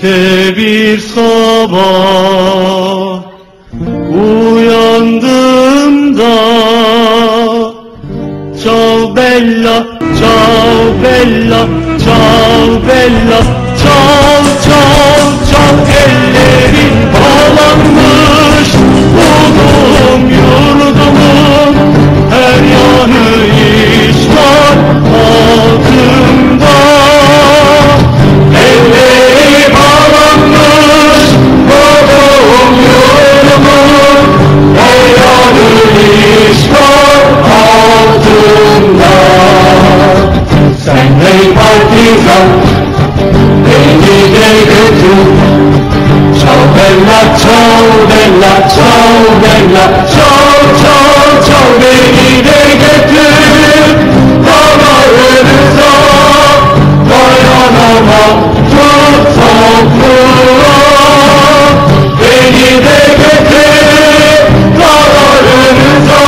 İşte bir sabah uyandığımda Ciao bella, ciao bella, ciao bella, ciao ciao ciao. Ellerin bağlanmış bulduğum yurdumun her yanı işgal altında. Elleri bağlanmış bulduğum yurdumun her yanı işgal altında. Sen ey partizan beni de götür. Ciao bella, ciao bella, ciao bella, ciao ciao ciao. Beni de götür dağlarınıza, dayanamam tut soğukluğa. Beni de götür dağlarınıza,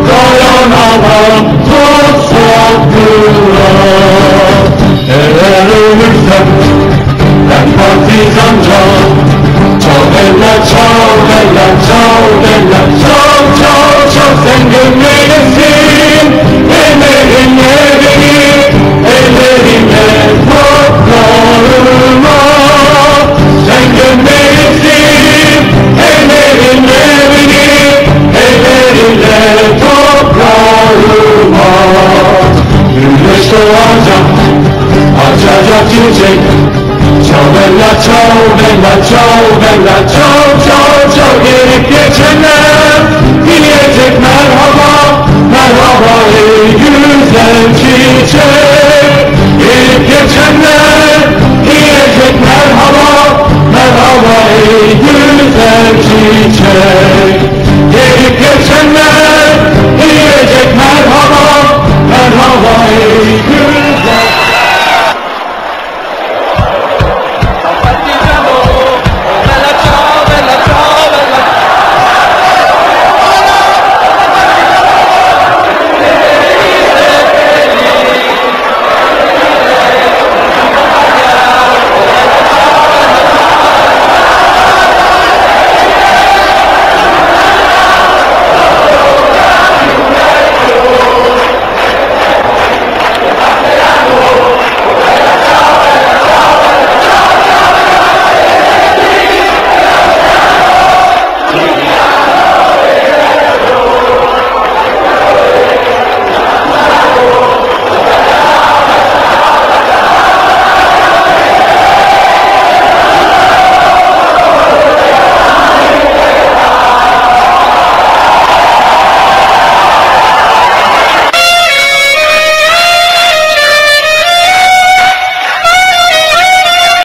dayanamam tut soğukluğa. Eğer ölürsem ben partizanca, ciao bella, ciao bella, ciao bella, ciao ciao ciao. Sen gömleceksin ellerinle beni, ellerinle toprağıma. Sen gömleceksin ellerinle beni, ellerinle toprağıma. Güneş doğacak, açacak çiçek. Ciao bella, ciao bella, ciao bella, ciao ciao ciao. Gelip geçenler diyecek merhaba, merhaba ey güzel çiçek. Gelip geçenler diyecek merhaba, merhaba ey güzel çiçek. Gelip geçenler diyecek merhaba, merhaba ey